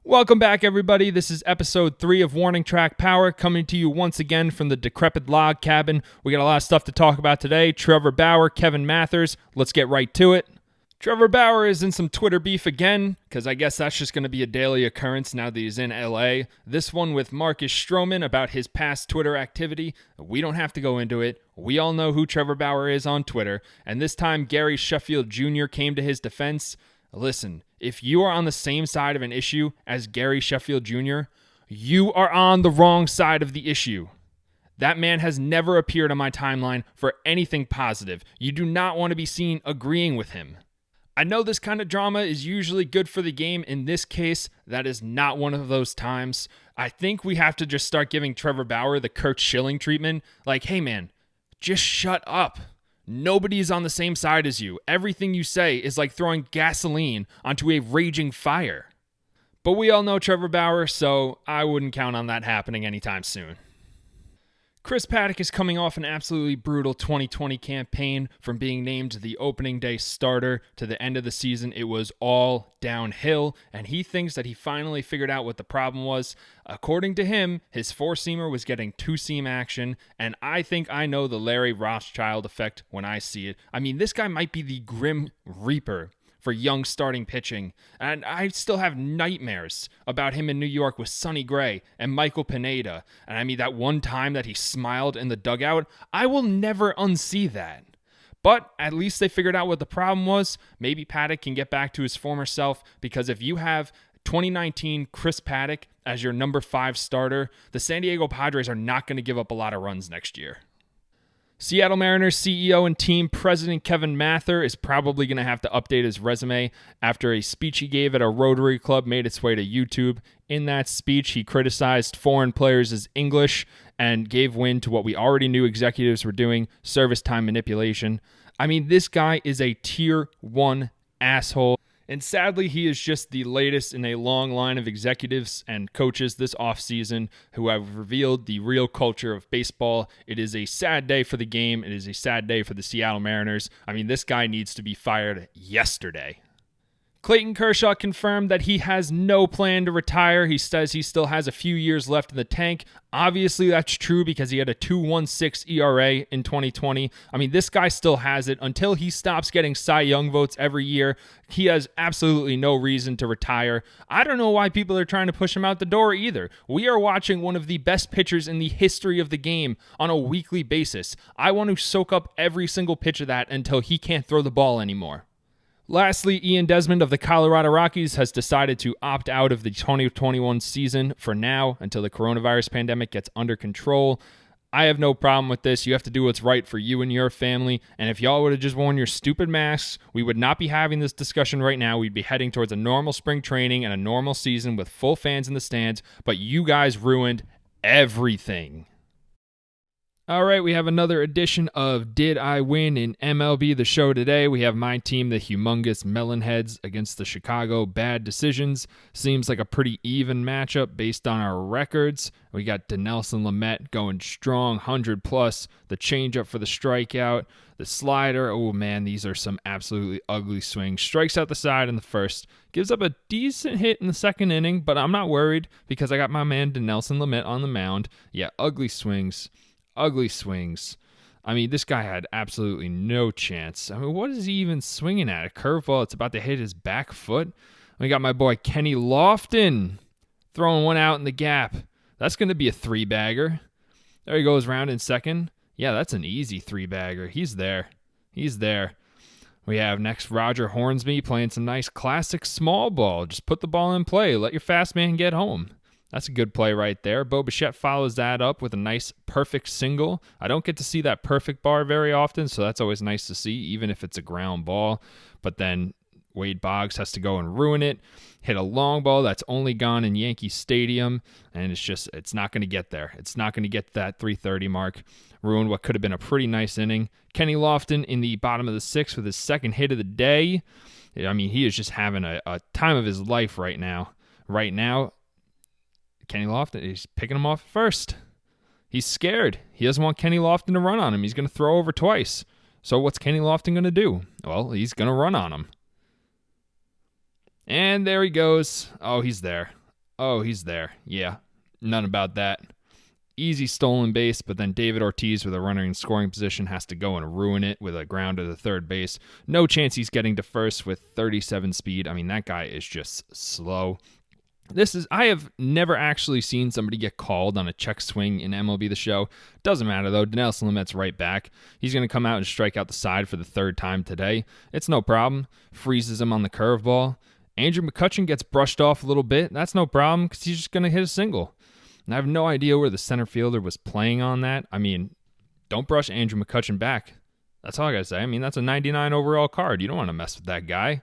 Welcome back, everybody. This is episode 3 of Warning Track Power, coming to you once again from the decrepit log cabin. We got a lot of stuff to talk about today. Trevor Bauer, Kevin Mathers. Let's get right to it. Trevor Bauer is in some Twitter beef again, because I guess that's just going to be a daily occurrence now that he's in LA. This one with Marcus Stroman about his past Twitter activity. We don't have to go into it. We all know who Trevor Bauer is on Twitter. And this time, Gary Sheffield Jr. came to his defense. Listen, if you are on the same side of an issue as Gary Sheffield Jr., you are on the wrong side of the issue. That man has never appeared on my timeline for anything positive. You do not want to be seen agreeing with him. I know this kind of drama is usually good for the game. In this case, that is not one of those times. I think we have to just start giving Trevor Bauer the Kurt Schilling treatment. Like, hey man, just shut up. Nobody's on the same side as you. Everything you say is like throwing gasoline onto a raging fire. But we all know Trevor Bauer, so I wouldn't count on that happening anytime soon. Chris Paddack is coming off an absolutely brutal 2020 campaign. From being named the opening day starter to the end of the season, it was all downhill, and he thinks that he finally figured out what the problem was. According to him, his four-seamer was getting two-seam action, and I think I know the Larry Rothschild effect when I see it. I mean, this guy might be the Grim Reaper for young starting pitching, and I still have nightmares about him in New York with Sonny Gray and Michael Pineda, and I mean that one time that he smiled in the dugout, I will never unsee that. But at least they figured out what the problem was. Maybe Paddack can get back to his former self, because if you have 2019 Chris Paddack as your number 5 starter, the San Diego Padres are not going to give up a lot of runs next year. Seattle Mariners CEO and team president Kevin Mather is probably going to have to update his resume after a speech he gave at a Rotary Club made its way to YouTube. In that speech, he criticized foreign players' English and gave wind to what we already knew executives were doing, service time manipulation. I mean, this guy is a tier 1 asshole. And sadly, he is just the latest in a long line of executives and coaches this offseason who have revealed the real culture of baseball. It is a sad day for the game. It is a sad day for the Seattle Mariners. I mean, this guy needs to be fired yesterday. Clayton Kershaw confirmed that he has no plan to retire. He says he still has a few years left in the tank. Obviously, that's true because he had a 2.16 ERA in 2020. I mean, this guy still has it. Until he stops getting Cy Young votes every year, he has absolutely no reason to retire. I don't know why people are trying to push him out the door either. We are watching one of the best pitchers in the history of the game on a weekly basis. I want to soak up every single pitch of that until he can't throw the ball anymore. Lastly, Ian Desmond of the Colorado Rockies has decided to opt out of the 2021 season for now until the coronavirus pandemic gets under control. I have no problem with this. You have to do what's right for you and your family. And if y'all would have just worn your stupid masks, we would not be having this discussion right now. We'd be heading towards a normal spring training and a normal season with full fans in the stands. But you guys ruined everything. All right, we have another edition of Did I Win in MLB The Show today. We have my team, the humongous Melonheads, against the Chicago Bad Decisions. Seems like a pretty even matchup based on our records. We got Dinelson Lamet going strong, 100+. The changeup for the strikeout. The slider, oh man, these are some absolutely ugly swings. Strikes out the side in the first. Gives up a decent hit in the second inning, but I'm not worried because I got my man Dinelson Lamet on the mound. Yeah, ugly swings. Ugly swings. I mean, this guy had absolutely no chance. I mean, what is he even swinging at? A curveball. It's about to hit his back foot. We got my boy Kenny Lofton throwing one out in the gap. That's going to be a 3-bagger. There he goes, round in second. Yeah, that's an easy 3-bagger. He's there. He's there. We have next Roger Hornsby playing some nice classic small ball. Just put the ball in play. Let your fast man get home. That's a good play right there. Bo Bichette follows that up with a nice perfect single. I don't get to see that perfect bar very often, so that's always nice to see, even if it's a ground ball. But then Wade Boggs has to go and ruin it. Hit a long ball that's only gone in Yankee Stadium, and it's not going to get there. It's not going to get to that 330 mark. Ruined what could have been a pretty nice inning. Kenny Lofton in the bottom of the 6th with his second hit of the day. I mean, he is just having a time of his life right now. Right now, Kenny Lofton, he's picking him off at first. He's scared. He doesn't want Kenny Lofton to run on him. He's going to throw over twice. So what's Kenny Lofton going to do? Well, he's going to run on him. And there he goes. Oh, he's there. Oh, he's there. Yeah, none about that. Easy stolen base, but then David Ortiz with a runner in scoring position has to go and ruin it with a grounder to third base. No chance he's getting to first with 37 speed. I mean, that guy is just slow. I have never actually seen somebody get called on a check swing in MLB The Show. Doesn't matter though. Dinelson Lamet's right back. He's going to come out and strike out the side for the third time today. It's no problem. Freezes him on the curveball. Andrew McCutchen gets brushed off a little bit. That's no problem because he's just going to hit a single. And I have no idea where the center fielder was playing on that. I mean, don't brush Andrew McCutchen back. That's all I got to say. I mean, that's a 99 overall card. You don't want to mess with that guy.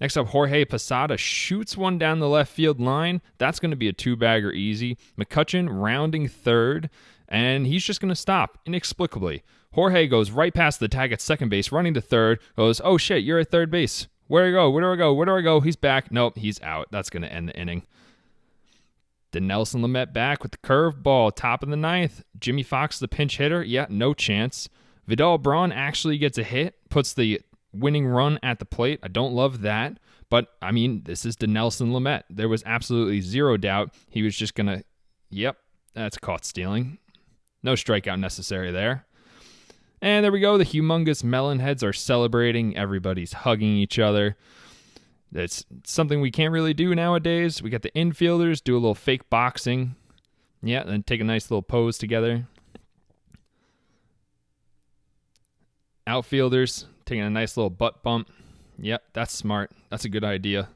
Next up, Jorge Posada shoots one down the left field line. That's going to be a two-bagger easy. McCutchen rounding third, and he's just going to stop inexplicably. Jorge goes right past the tag at second base, running to third, goes, oh shit, you're at third base. Where do I go? Where do I go? Where do I go? He's back. Nope, he's out. That's going to end the inning. Dinelson Lamet back with the curve ball, top of the ninth. Jimmy Fox, the pinch hitter. Yeah, no chance. Vidal Braun actually gets a hit, puts the winning run at the plate. I don't love that, but I mean, this is Dinelson Lamet. There was absolutely zero doubt he was just going to, yep, that's caught stealing. No strikeout necessary there. And there we go. The humongous Melonheads are celebrating. Everybody's hugging each other. It's something we can't really do nowadays. We got the infielders do a little fake boxing. Yeah, then take a nice little pose together. Outfielders taking a nice little butt bump. Yep, that's smart. That's a good idea.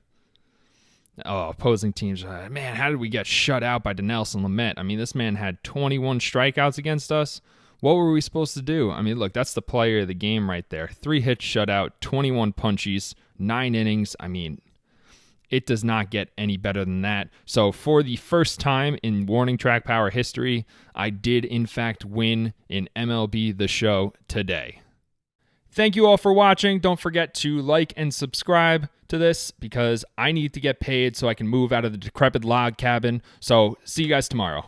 Oh, opposing teams. Man, how did we get shut out by Dinelson Lamet? I mean, this man had 21 strikeouts against us. What were we supposed to do? I mean, look, that's the player of the game right there. 3 hits shutout, 21 punchies, 9 innings. I mean, it does not get any better than that. So for the first time in Warning Track Power history, I did in fact win in MLB The Show today. Thank you all for watching. Don't forget to like and subscribe to this because I need to get paid so I can move out of the decrepit log cabin. So see you guys tomorrow.